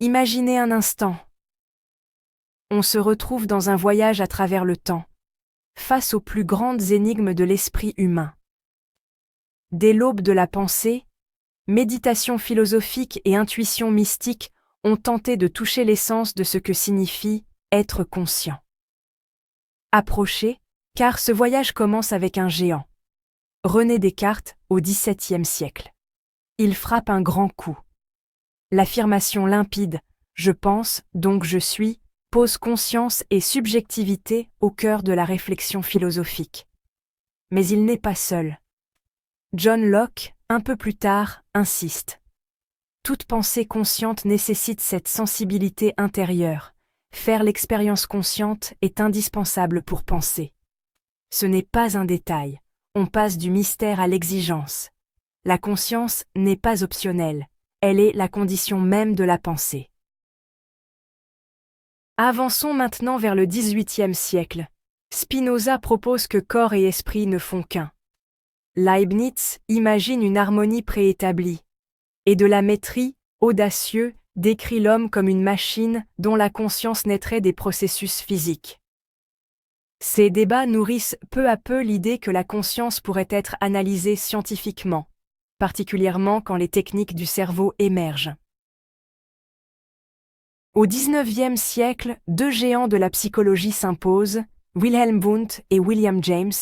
Imaginez un instant. On se retrouve dans un voyage à travers le temps, face aux plus grandes énigmes de l'esprit humain. Dès l'aube de la pensée, méditation philosophique et intuition mystique ont tenté de toucher l'essence de ce que signifie être conscient. Approchez, car ce voyage commence avec un géant. René Descartes, au XVIIe siècle. Il frappe un grand coup. L'affirmation limpide « je pense, donc je suis » pose conscience et subjectivité au cœur de la réflexion philosophique. Mais il n'est pas seul. John Locke, un peu plus tard, insiste. Toute pensée consciente nécessite cette sensibilité intérieure. Faire l'expérience consciente est indispensable pour penser. Ce n'est pas un détail. On passe du mystère à l'exigence. La conscience n'est pas optionnelle. Elle est la condition même de la pensée. Avançons maintenant vers le XVIIIe siècle. Spinoza propose que corps et esprit ne font qu'un. Leibniz imagine une harmonie préétablie. Et de la Métrie, audacieux, décrit l'homme comme une machine dont la conscience naîtrait des processus physiques. Ces débats nourrissent peu à peu l'idée que la conscience pourrait être analysée scientifiquement, particulièrement quand les techniques du cerveau émergent. Au XIXe siècle, deux géants de la psychologie s'imposent, Wilhelm Wundt et William James.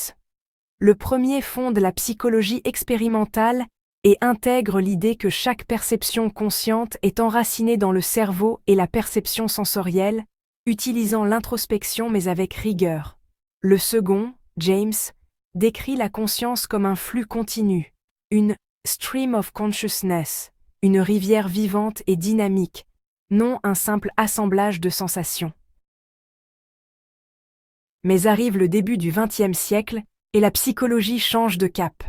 Le premier fonde la psychologie expérimentale et intègre l'idée que chaque perception consciente est enracinée dans le cerveau et la perception sensorielle, utilisant l'introspection mais avec rigueur. Le second, James, décrit la conscience comme un flux continu, une « stream of consciousness », une rivière vivante et dynamique, non un simple assemblage de sensations. Mais arrive le début du XXe siècle et la psychologie change de cap.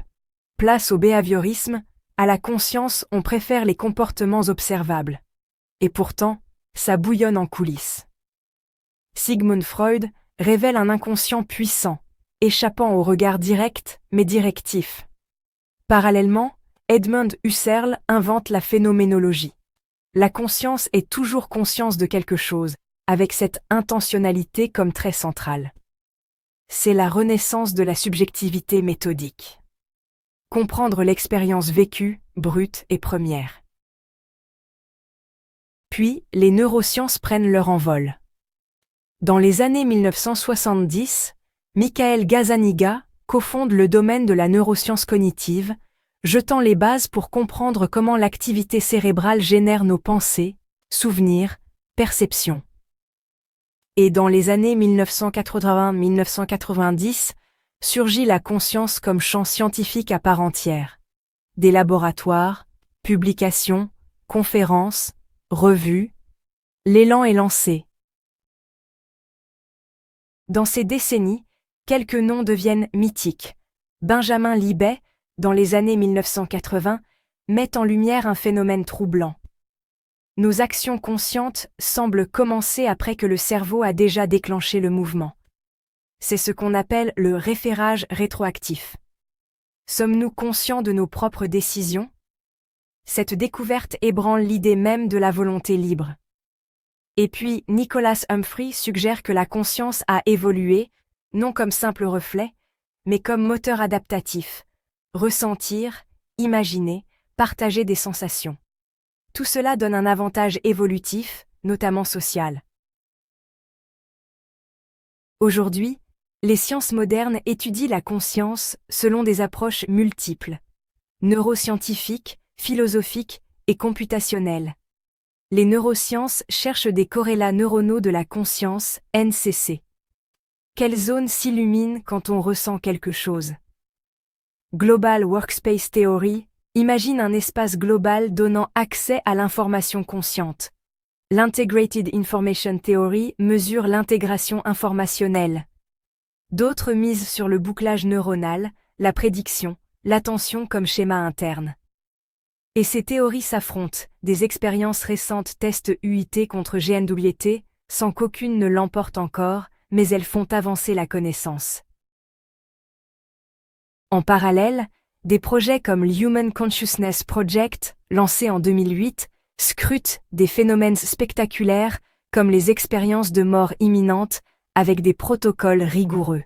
Place au behaviorisme, à la conscience on préfère les comportements observables. Et pourtant, ça bouillonne en coulisses. Sigmund Freud révèle un inconscient puissant, échappant au regard direct mais directif. Parallèlement, Edmund Husserl invente la phénoménologie. La conscience est toujours conscience de quelque chose, avec cette intentionnalité comme trait central. C'est la renaissance de la subjectivité méthodique. Comprendre l'expérience vécue, brute et première. Puis, les neurosciences prennent leur envol. Dans les années 1970, Michael Gazzaniga cofonde le domaine de la neuroscience cognitive, jetant les bases pour comprendre comment l'activité cérébrale génère nos pensées, souvenirs, perceptions. Et dans les années 1980-1990, surgit la conscience comme champ scientifique à part entière. Des laboratoires, publications, conférences, revues, l'élan est lancé. Dans ces décennies, quelques noms deviennent mythiques. Benjamin Libet, dans les années 1980, met en lumière un phénomène troublant. Nos actions conscientes semblent commencer après que le cerveau a déjà déclenché le mouvement. C'est ce qu'on appelle le référage rétroactif. Sommes-nous conscients de nos propres décisions ? Cette découverte ébranle l'idée même de la volonté libre. Et puis, Nicholas Humphrey suggère que la conscience a évolué, non comme simple reflet, mais comme moteur adaptatif. Ressentir, imaginer, partager des sensations. Tout cela donne un avantage évolutif, notamment social. Aujourd'hui, les sciences modernes étudient la conscience selon des approches multiples, neuroscientifiques, philosophiques et computationnelles. Les neurosciences cherchent des corrélats neuronaux de la conscience, NCC. Quelle zone s'illumine quand on ressent quelque chose ? Global Workspace Theory imagine un espace global donnant accès à l'information consciente. L'Integrated Information Theory mesure l'intégration informationnelle. D'autres misent sur le bouclage neuronal, la prédiction, l'attention comme schéma interne. Et ces théories s'affrontent, des expériences récentes testent UIT contre GNWT, sans qu'aucune ne l'emporte encore, mais elles font avancer la connaissance. En parallèle, des projets comme l'Human Consciousness Project, lancé en 2008, scrutent des phénomènes spectaculaires comme les expériences de mort imminente avec des protocoles rigoureux.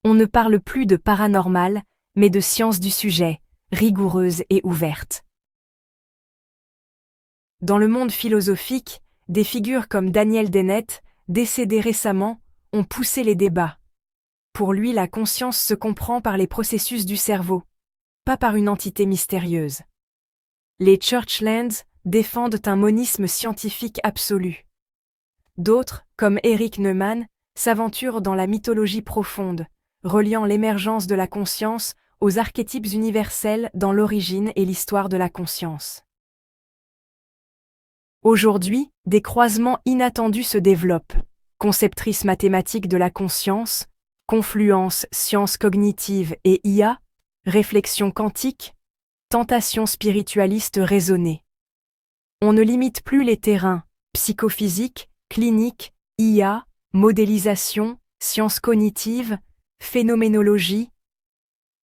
On ne parle plus de paranormal, mais de science du sujet, rigoureuse et ouverte. Dans le monde philosophique, des figures comme Daniel Dennett, décédé récemment, ont poussé les débats. Pour lui, la conscience se comprend par les processus du cerveau, pas par une entité mystérieuse. Les Churchlands défendent un monisme scientifique absolu. D'autres, comme Eric Neumann, s'aventurent dans la mythologie profonde, reliant l'émergence de la conscience aux archétypes universels dans l'origine et l'histoire de la conscience. Aujourd'hui, des croisements inattendus se développent. Conceptrice mathématique de la conscience, confluence sciences cognitives et IA, réflexion quantique, tentation spiritualiste raisonnée. On ne limite plus les terrains, psychophysique, clinique, IA, modélisation, sciences cognitives, phénoménologie.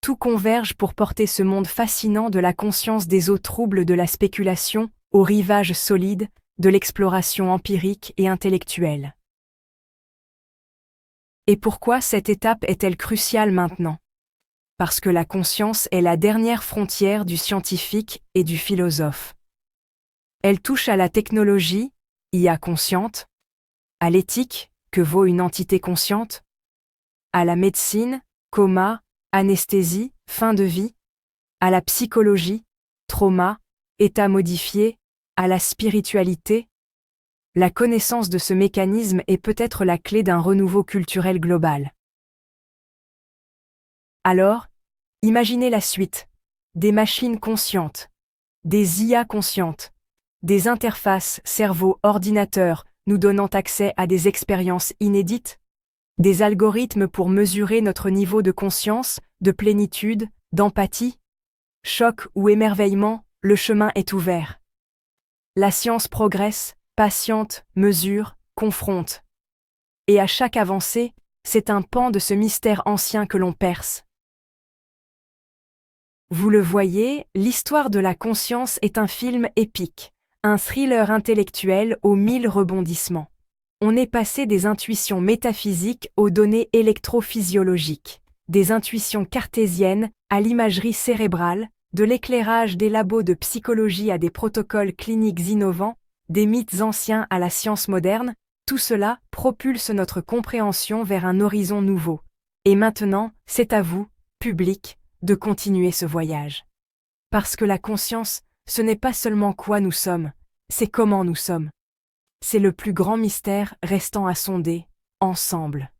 Tout converge pour porter ce monde fascinant de la conscience des eaux troubles de la spéculation au rivage solide de l'exploration empirique et intellectuelle. Et pourquoi cette étape est-elle cruciale maintenant? Parce que la conscience est la dernière frontière du scientifique et du philosophe. Elle touche à la technologie, IA consciente, à l'éthique, que vaut une entité consciente, à la médecine, coma, anesthésie, fin de vie, à la psychologie, trauma, état modifié, à la spiritualité. La connaissance de ce mécanisme est peut-être la clé d'un renouveau culturel global. Alors, imaginez la suite. Des machines conscientes, des IA conscientes, des interfaces cerveau-ordinateur nous donnant accès à des expériences inédites, des algorithmes pour mesurer notre niveau de conscience, de plénitude, d'empathie. Choc ou émerveillement, le chemin est ouvert. La science progresse, patiente, mesure, confronte. Et à chaque avancée, c'est un pan de ce mystère ancien que l'on perce. Vous le voyez, l'histoire de la conscience est un film épique, un thriller intellectuel aux 1000 rebondissements. On est passé des intuitions métaphysiques aux données électrophysiologiques, des intuitions cartésiennes à l'imagerie cérébrale, de l'éclairage des labos de psychologie à des protocoles cliniques innovants, des mythes anciens à la science moderne, tout cela propulse notre compréhension vers un horizon nouveau. Et maintenant, c'est à vous, public, de continuer ce voyage. Parce que la conscience, ce n'est pas seulement quoi nous sommes, c'est comment nous sommes. C'est le plus grand mystère restant à sonder, ensemble.